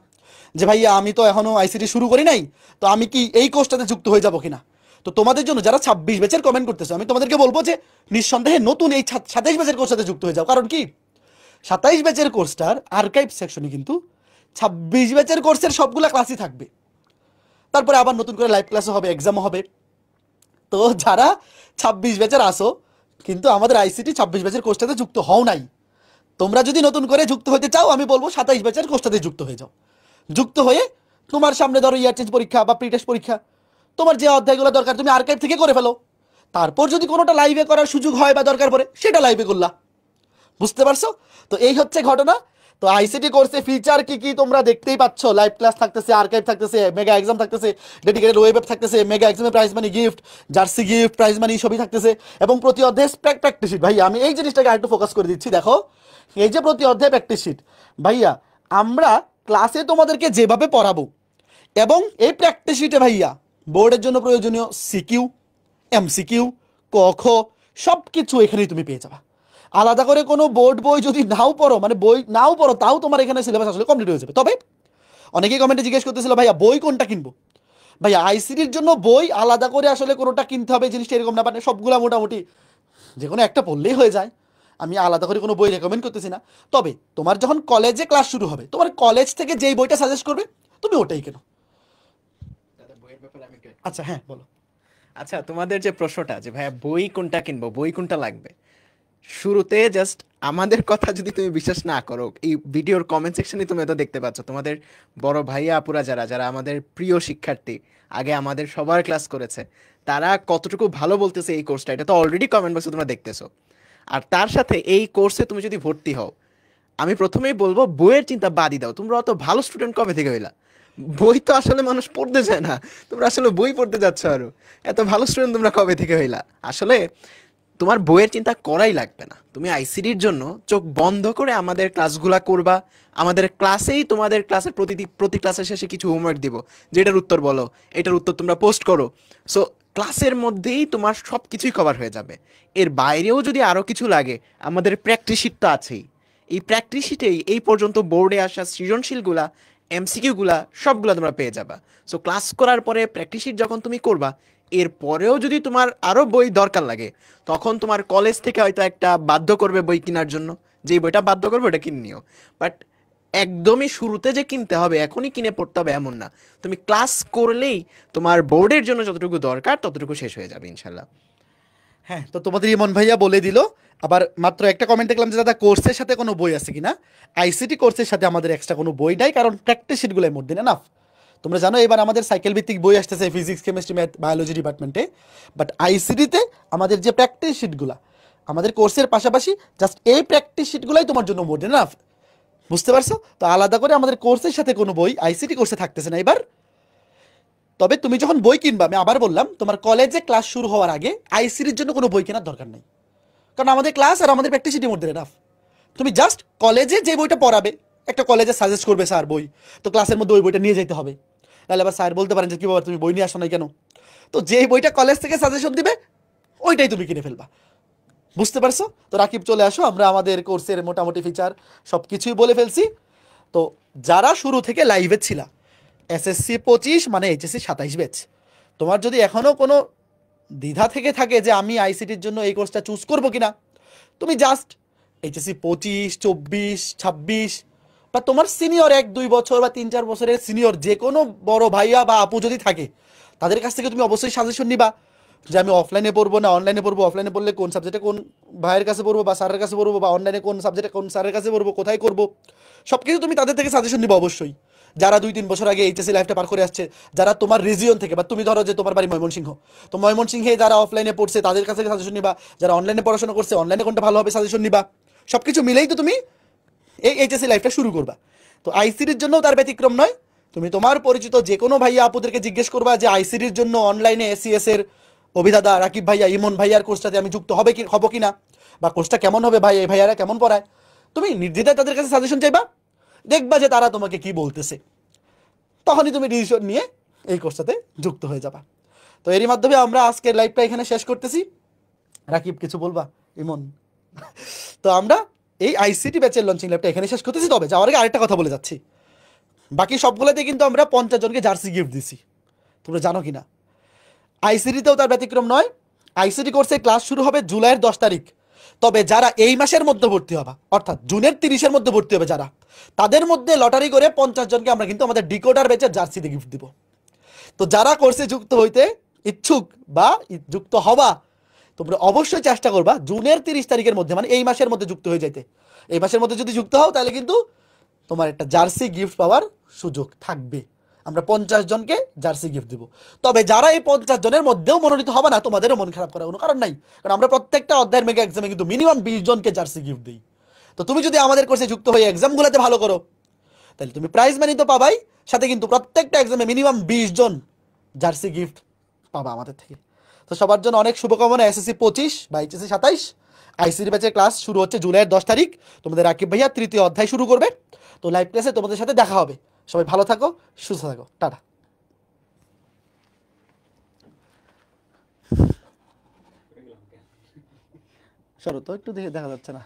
Speaker 2: যে ভাইয়া আমি তো এখনো আইসিটি শুরু করি নাই, তো আমি কি এই কোর্সটাতে যুক্ত হয়ে যাব কিনা। তো তোমাদের জন্য যারা 26 ব্যাচের কমেন্ট করতেছো, আমি তোমাদেরকে বলবো যে নিঃসন্দেহে নতুন এই 27 ব্যাচের কোর্সটাতে যুক্ত হয়ে যাও। কারণ কি 27 ব্যাচের কোর্সটার আর্কাইভ সেকশনে কিন্তু 26 ব্যাচের কোর্সের সবগুলা ক্লাসই থাকবে, তারপরে আবার নতুন করে লাইভ ক্লাসও হবে, এক্সামও হবে। তো যারা 26 ব্যাচের আসো কিন্তু আমাদের আইসিটি 26 ব্যাচের কোর্সটাতে যুক্ত হও নাই, তোমরা যদি নতুন করে যুক্ত হতে চাও, আমি বলবো 27 ব্যাচের কোর্সটাতে যুক্ত হয়ে যাও। যুক্ত হয়ে তোমার সামনে ধরো ইয়ার চেঞ্জ পরীক্ষা বা প্রি টেস্ট পরীক্ষা, তোমার যে অধ্যায়গুলো দরকার তুমি আর্কাইভ থেকে করে ফেলো, তারপর যদি কোনোটা লাইভে করার সুযোগ হয় বা দরকার পড়ে সেটা লাইভে করলা। বুঝতে পারছো? তো এই হচ্ছে ঘটনা। তো আইসিটি কোর্সে ফিচার কি কি তোমরা দেখতেই পাচ্ছ, লাইভ ক্লাস থাকতেছে, আর্কাইভ থাকতেছে, মেগা এক্সাম থাকতেছে, ডেডিকেটেড ওয়েব অ্যাপ থাকতেছে, মেগা এক্সামে prize money gift, jersey gift, prize money সবই থাকতেছে, এবং প্রতি অধ্যায়ে প্র্যাকটিস শিট। ভাই আমি এই জিনিসটাকে আরেকটু ফোকাস করে দিচ্ছি, দেখো এই যে প্রতি অধ্যায়ে প্র্যাকটিস শিট, ভাইয়া আমরা ক্লাসে তোমাদেরকে যেভাবে পড়াবো এবং এই প্র্যাকটিস শিটে ভাইয়া বোর্ডের জন্য প্রয়োজনীয় সিকিউ, এমসিকিউ, ক খ সব কিছু এখানেই তুমি পেয়ে যাবা। আলাদা করে কোনো বোর্ড বই যদি নাও পড়ো, মানে বই নাও পড়ো, তাও তোমার এখানে সিলেবাস আসলে কমপ্লিট হয়ে যাবে। তবে অনেকেই কমেন্টে জিজ্ঞেস করতেছিল ভাইয়া বই কোনটা কিনবো। ভাইয়া আইসিটির জন্য বই আলাদা করে আসলে কোনোটা কিনতে হবে জিনিসটা এরকম না, মানে সবগুলা মোটামুটি যে কোনো একটা পড়লেই হয়ে যায়। আমি আলাদা করে কোনো বই রেকমেন্ড করতেছি না। তবে তোমার যখন কলেজে ক্লাস শুরু হবে, তোমার কলেজ থেকে যেই বইটা সাজেস্ট করবে তুমি ওটাই কেনো। আচ্ছা হ্যাঁ বলো।
Speaker 3: আচ্ছা, তোমাদের যে প্রশ্নটা যে ভাইয়া বই কোনটা কিনবো, বই কোনটা লাগবে, শুরুতে জাস্ট আমাদের কথা যদি তুমি বিশ্বাস না করো, এই ভিডিওর কমেন্ট সেকশনে তুমি তো দেখতে পাচ্ছ তোমাদের বড় ভাইয়া আপুরা যারা যারা আমাদের প্রিয় শিক্ষার্থী, আগে আমাদের সবার ক্লাস করেছে, তারা কতটুকু ভালো বলতেছে এই কোর্সটা, এটা তো অলরেডি কমেন্ট বক্সে তোমরা দেখতেছো। আর তার সাথে এই কোর্সে তুমি যদি ভর্তি হও, আমি প্রথমেই বলবো বইয়ের চিন্তা বাদই দাও। তোমরা অত ভালো স্টুডেন্ট কবে থেকে হইলা? বই তো আসলে মানুষ পড়তে চায় না, তোমরা আসলে বই পড়তে যাচ্ছ আরো। এত ভালো স্টুডেন্ট তোমরা কবে থেকে হইলা? আসলে তোমার বইয়ের চিন্তা করাই লাগবে না। তুমি আইসিডির জন্য চোখ বন্ধ করে আমাদের ক্লাসগুলা করবা। আমাদের ক্লাসেই তোমাদের ক্লাসের প্রতি ক্লাসের শেষে কিছু হোমওয়ার্ক দিব, যে এটার উত্তর বলো, এটার উত্তর তোমরা পোস্ট করো। সো ক্লাসের মধ্যেই তোমার সব কিছুই কভার হয়ে যাবে। এর বাইরেও যদি আরও কিছু লাগে, আমাদের প্র্যাকটিস শিট তো আছেই। এই প্র্যাকটিস শিটেই এই পর্যন্ত বোর্ডে আসা সৃজনশীলগুলা, এমসিকিউগুলা সবগুলা তোমরা পেয়ে যাবা। সো ক্লাস করার পরে প্র্যাকটিস শিট যখন তুমি করবা, এরপরেও যদি তোমার আরও বই দরকার লাগে, তখন তোমার কলেজ থেকে হয়তো একটা বাধ্য করবে বই কেনার জন্য, যেই বইটা বাধ্য করবে ওটা কিনে নিও। বাট একদমই শুরুতে যে কিনতে হবে, এখনই কিনে পড়তে হবে এমন না। তুমি ক্লাস করলেই তোমার বোর্ডের জন্য যতটুকু দরকার ততটুকু শেষ হয়ে যাবে ইনশাল্লাহ।
Speaker 2: হ্যাঁ, তো তোমাদের ইমন ভাইয়া বলে দিল। আবার মাত্র একটা কমেন্ট দেখলাম যে দাদা কোর্সের সাথে কোনো বই আছে কিনা। আইসিটি কোর্সের সাথে আমাদের এক্সট্রা কোনো বই নাই, কারণ প্র্যাকটিস শিটগুলোর মধ্যে না। তোমরা জানো এবার আমাদের সাইকেল ভিত্তিক বই আসতেছে ফিজিক্স, কেমিস্ট্রি, ম্যাথ, বায়োলজি ডিপার্টমেন্টে। বাট আইসিটিতে আমাদের যে প্র্যাকটিস শিটগুলো আমাদের কোর্সের পাশাপাশি জাস্ট এই প্র্যাকটিস শিটগুলোই তোমার জন্য মোটে না। বুঝতে পারছো? তো আলাদা করে আমাদের কোর্সের সাথে কোনো বই আইসিটি কোর্সে থাকতেছে না এবার। তবে তুমি যখন বই কিনবা, আমি আবার বললাম, তোমার কলেজে ক্লাস শুরু হওয়ার আগে আইসিটির জন্য কোনো বই কেনার দরকার নেই, কারণ আমাদের ক্লাস আর আমাদের প্র্যাকটিস শিটের মধ্যে এনাফ। তুমি জাস্ট কলেজে যে বইটা পড়াবে, একটা কলেজে সাজেস্ট করবে স্যার বই, তো ক্লাসের মধ্যে ওই বইটা নিয়ে যেতে হবে। তাহলে আবার স্যার বলতে পারেন যে কী বাবা তুমি বই নিয়ে আসো নাই কেন? তো যেই বইটা কলেজ থেকে সাজেশন দিবে ওইটাই তুমি কিনে ফেলবা। বুঝতে পারছো? তো রাকিব চলে আসো, আমরা আমাদের কোর্সের মোটামুটি ফিচার সব কিছুই বলে ফেলছি। তো যারা শুরু থেকে লাইভে ছিলা, এসএসসি 25 মানে এইচএসসি 27 ব্যাচ, তোমার যদি এখনও কোনো দ্বিধা থেকে থাকে যে আমি আইসিটির জন্য এই কোর্সটা চুজ করবো কিনা, তুমি জাস্ট এইচএসসি 25, 24, 26 বা তোমার সিনিয়র 1-2 বছর বা 3-4 বছরের সিনিয়র যে কোনো বড় ভাইয়া বা আপু যদি থাকে, তাদের কাছ থেকে তুমি অবশ্যই সাজেশন নিবা যে আমি অফলাইনে পড়বো না অনলাইনে পড়বো, অফলাইনে পড়লে কোন সাবজেক্টে কোন ভাইয়ের কাছে পড়বো বা স্যারের কাছে পড়বো, বা অনলাইনে কোন সাবজেক্টে কোন স্যারের কাছে পড়বো, কোথায় করবো, সব কিছু তুমি তাদের থেকে সাজেশন নিবা অবশ্যই। যারা 2-3 বছর আগে এইচএসসি লাইফটা পার করে আসছে, যারা তোমার রিজিয়ন থেকে, বা তুমি ধরো যে তোমার বাড়ি ময়মনসিংহ, তো ময়মনসিংহে যারা অফলাইনে পড়ছে তাদের কাছে সাজেশন নিবা, যারা অনলাইনে পড়াশোনা করছে অনলাইনে কোনটা ভালো হবে সাজেশন নিবা। সব কিছু মিলেই তো তুমি এই এইচএসসি লাইফটা শুরু করবা। তো আইসিডির জন্যও তার ব্যতিক্রম নয়। তুমি তোমার পরিচিত যে কোনো ভাইয়া আপুদেরকে জিজ্ঞেস করবা যে আইসিডির জন্য অনলাইনে এসিএস এর অভিদাদা রাকিব ভাইয়া, ইমন ভাইয়ার কোর্সটাতে আমি যুক্ত হব কিনা, বা কোর্সটা কেমন হবে ভাই, এই ভাইয়ারা কেমন পড়ায়, তুমি নির্দ্বিধায় তাদের কাছে সাজেশন চাইবা, দেখবা যে তারা তোমাকে কি বলতেছে, তখনই তুমি ডিসিশন নিয়ে এই কোর্সটাতে যুক্ত হয়ে যাবা। তো এরই মাধ্যমে আমরা আজকের লাইভটা এখানে শেষ করতেছি। রাকিব কিছু বলবা? ইমন? তো আমরা এই আইসিটি ব্যাচের লঞ্চিং ল্যাবটা এখানে শেষ করতেছি। তবে যাওয়ার আগে আরেকটা কথা বলে যাচ্ছি, বাকি সবগুলোতে কিন্তু আমরা 50 জনকে জার্সি গিফট দিছি, তোমরা জানো কিনা? আইসিটিতেও তার ব্যতিক্রম নয়। আইসিটি কোর্সে ক্লাস শুরু হবে জুলাইয়ের 10 তারিখ। তবে যারা এই মাসের মধ্যে ভর্তি হবা, অর্থাৎ জুনের 30-এর মধ্যে ভর্তি হবে যারা, তাদের মধ্যে লটারি করে 50 জনকে আমরা কিন্তু আমাদের ডিকোডার ব্যাচের জার্সিতে গিফট দিব। তো যারা কোর্সে যুক্ত হইতে ইচ্ছুক বা যুক্ত হবা, তোমরা অবশ্যই চেষ্টা করবা জুনের 30 তারিখের মধ্যে, মানে এই মাসের মধ্যে যুক্ত হয়ে যাইতে। এই মাসের মধ্যে যদি যুক্ত হও তাহলে কিন্তু তোমার একটা জার্সি গিফট পাওয়ার সুযোগ থাকবে। আমরা 50 জনকে জার্সি গিফট দিব। তবে যারা এই 50 জনের মধ্যেও মনোনীত হবে না, তোমাদেরও মন খারাপ করার কোনো কারণ নাই, কারণ আমরা প্রত্যেকটা অধ্যায়ের মেগা এক্সামে কিন্তু মিনিমাম 20 জনকে জার্সি গিফট দিই। তো তুমি যদি আমাদের কোর্সে যুক্ত হয়ে এক্সামগুলোতে ভালো করো, তাহলে তুমি প্রাইজ মানি তো পাবাই, সাথে কিন্তু প্রত্যেকটা এক্সামে মিনিমাম 20 জন জার্সি গিফট পাবা আমাদের থেকে। তো সবার জন্য অনেক শুভকামনা। এসএসসি 25 বা এইচএসসি 27 আইসিডি ব্যাচের ক্লাস শুরু হচ্ছে জুলাইয়ের 10 তারিখ। তোমাদের রাকিব ভাইয়া 3য় অধ্যায় শুরু করবে। তো লাইভ ক্লাসে তোমাদের সাথে দেখা হবে। সবাই ভালো থাকো, সুস্থ থাকো, টাটা। সরো তো একটু, দেখে দেখা যাচ্ছে না।